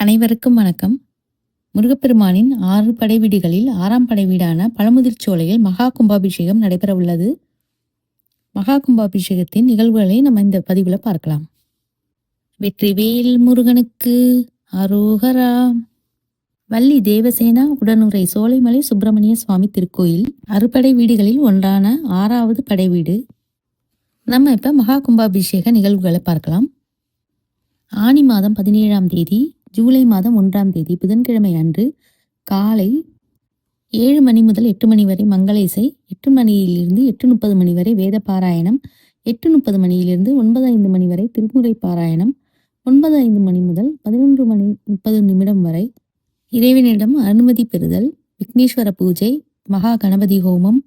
அனைவருக்கும் வணக்கம். முருகப்பெருமானின் 6 படை வீடுகளில் 6ஆம் படை வீடான பழமுதிர்ச்சோலையில் மகா கும்பாபிஷேகம் நடைபெற உள்ளது. மகா கும்பாபிஷேகத்தின் நிகழ்வுகளை நம்ம இந்த பதிவில் பார்க்கலாம். வெற்றிவேல் முருகனுக்கு அரோகரா. வள்ளி தேவசேனா உடனுரை சோலைமலை சுப்பிரமணிய சுவாமி திருக்கோயில் அறுபடை வீடுகளில் ஒன்றான 6வது படை வீடு. நம்ம இப்ப மகா கும்பாபிஷேக நிகழ்வுகளை பார்க்கலாம். ஆனி மாதம் 17ஆம் தேதி ஜூலை மாதம் 1ஆம் தேதி புதன்கிழமை அன்று காலை 7 மணி முதல் 8 மணி வரை மங்கள இசை, 8 மணியிலிருந்து 8:30 மணி வரை வேத பாராயணம், 8:30 மணியிலிருந்து 9:05 மணி வரை திருமுறை பாராயணம், 9:05 மணி முதல் 11 மணி 30 நிமிடம் வரை இறைவனிடம் அனுமதி பெறுதல், விக்னேஸ்வர பூஜை, மகா கணபதி ஹோமம்,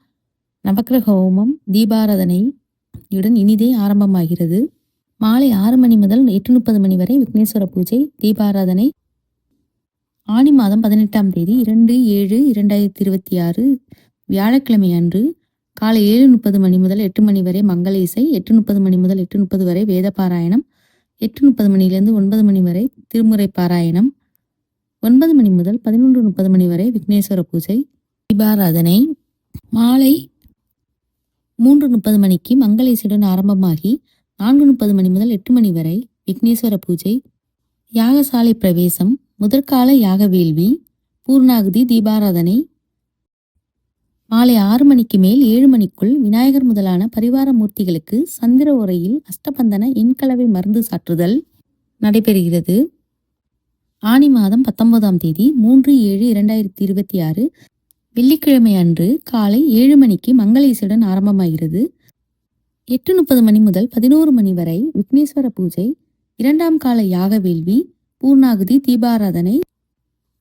நவக்கிரக ஹோமம், தீபாராதனையுடன் இனிதே ஆரம்பமாகிறது. மாலை 6 மணி முதல் 8:30 மணி வரை விக்னேஸ்வர பூஜை, தீபாராதனை. ஆனி மாதம் 18ஆம் தேதி 2/7/2026 வியாழக்கிழமை அன்று காலை 7:30 மணி முதல் 8 மணி வரை மங்கள இசை, 8:30 மணி முதல் 8:30 வரை வேத பாராயணம், 8:30 மணியிலிருந்து 9 மணி வரை திருமுறை பாராயணம், 9 மணி முதல் 11:30 மணி வரை விக்னேஸ்வர பூஜை, தீபாராதனை. மாலை 3:30 மணிக்கு மங்கள இசையுடன் ஆரம்பமாகி 4:30 மணி முதல் 8 மணி வரை விக்னேஸ்வர பூஜை, யாகசாலை பிரவேசம், முதற்கால யாக வேள்வி, பூர்ணாகுதி, தீபாராதனை. மாலை 6 மணிக்கு மேல் 7 மணிக்குள் விநாயகர் முதலான பரிவார மூர்த்திகளுக்கு சந்திர உரையில் அஷ்டபந்தன எண்கலவை மருந்து சாற்றுதல் நடைபெறுகிறது. ஆனி மாதம் 19ஆம் தேதி 3/7/2026 வெள்ளிக்கிழமை அன்று காலை 7 மணிக்கு மங்கள இசையுடன் ஆரம்பமாகிறது. 8:30 மணி முதல் 11 மணி வரை விக்னேஸ்வர பூஜை, 2ஆம் கால யாக வேள்வி, பூர்ணாகுதி, தீபாராதனை.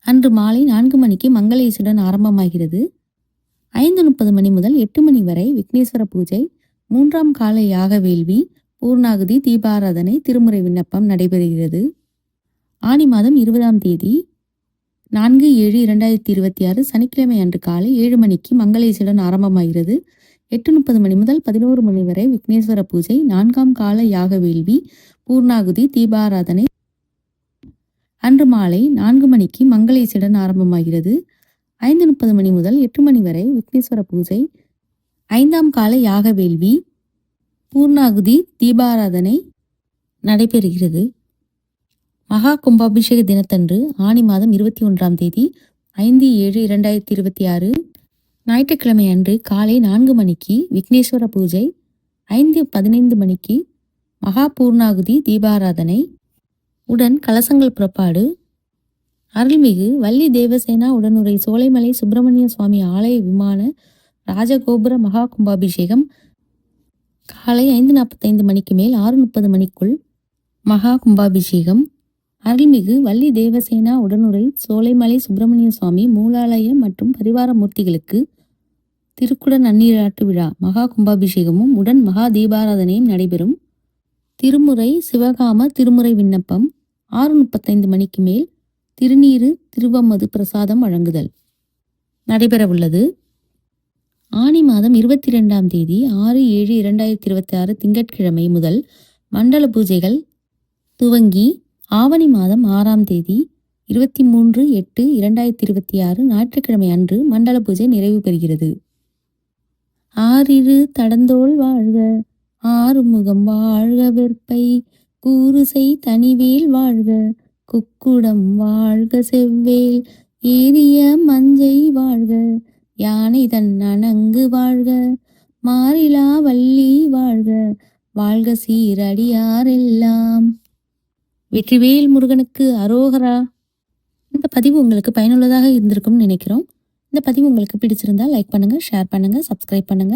அன்று மாலை 4 மணிக்கு மங்கள இசையுடன் ஆரம்பமாகிறது. 5:30 மணி முதல் 8 மணி வரை விக்னேஸ்வர பூஜை, 3ஆம் கால யாக வேள்வி, பூர்ணாகுதி, தீபாராதனை, திருமுறை விண்ணப்பம் நடைபெறுகிறது. ஆனி மாதம் 20ஆம் தேதி 4/7/2026 சனிக்கிழமை அன்று காலை 7 மணிக்கு மங்கள இசையுடன் ஆரம்பமாகிறது. 8:30 மணி முதல் 11 மணி வரை விக்னேஸ்வர பூஜை, 4ஆம் கால யாக வேள்வி, பூர்ணாகுதி, தீபாராதனை. அன்று மாலை 4 மணிக்கு மங்கள இசையுடன் ஆரம்பமாகிறது. 5:30 மணி முதல் 8 மணி வரை விக்னேஸ்வர பூஜை, 5ஆம் கால யாக வேள்வி, பூர்ணாகுதி, தீபாராதனை நடைபெறுகிறது. மகா கும்பாபிஷேக தினத்தன்று ஆனி மாதம் 21ஆம் தேதி 5/7/2026 ஞாயிற்றுக்கிழமை அன்று காலை 4 மணிக்கு விக்னேஸ்வர பூஜை, 5:15 மணிக்கு மகா பூர்ணாகுதி, தீபாராதனை உடன் கலசங்கள் புறப்பாடு. அருள்மிகு வள்ளி தேவசேனா உடனுரை சோலைமலை சுப்பிரமணிய சுவாமி ஆலய விமான ராஜகோபுர மகா கும்பாபிஷேகம் காலை 5:45 மணிக்கு மேல் 6:30 மணிக்குள் மகா கும்பாபிஷேகம். அருள்மிகு வள்ளி தேவசேனா உடனுரை சோலைமலை சுப்பிரமணிய சுவாமி மூலாலயம் மற்றும் பரிவார மூர்த்திகளுக்கு திருக்குட நன்னீராட்டு விழா மகா கும்பாபிஷேகமும் உடன் மகா தீபாராதனையும் நடைபெறும். திருமுறை சிவகாம திருமுறை விண்ணப்பம் 6:35 மணிக்கு மேல் திருநீரு திருவமது பிரசாதம் வழங்குதல் நடைபெறவுள்ளது. ஆனி மாதம் 22ஆம் தேதி 6/7/2026 திங்கட்கிழமை முதல் மண்டல பூஜைகள் துவங்கி ஆவணி மாதம் 6ஆம் தேதி 23/8/2026 ஞாயிற்றுக்கிழமை அன்று மண்டல பூஜை நிறைவு பெறுகிறது. ஆறிரு தடந்தோள் வாழ்க, ஆறுமுகம் வாழ்க, வெற்பை கூறுசை தனிவேல் வாழ்க, குக்குடம் வாழ்க, செவ்வேல் ஏறிய மஞ்சை வாழ்க, யானை தன் அணங்கு வாழ்க, மாறிலா வள்ளி வாழ்க, வாழ்க சீரடியாரெல்லாம். வெற்றிவேல் முருகனுக்கு அரோகரா. இந்த பதிவு உங்களுக்கு பயனுள்ளதாக இருந்திருக்கும்னு நினைக்கிறோம். இந்த பதிவு உங்களுக்கு பிடிச்சிருந்தா லைக் பண்ணுங்க, ஷேர் பண்ணுங்க, சப்ஸ்கிரைப் பண்ணுங்க.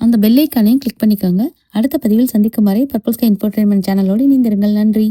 அந்த பெல் ஐக்கானையும் கிளிக் பண்ணிக்கோங்க. அடுத்த பதிவில் சந்திக்கும் வரை பர்பிள் ஸ்கை என்டர்டெயின்மெண்ட் சேனலோடு இணைந்திருங்கள். நன்றி.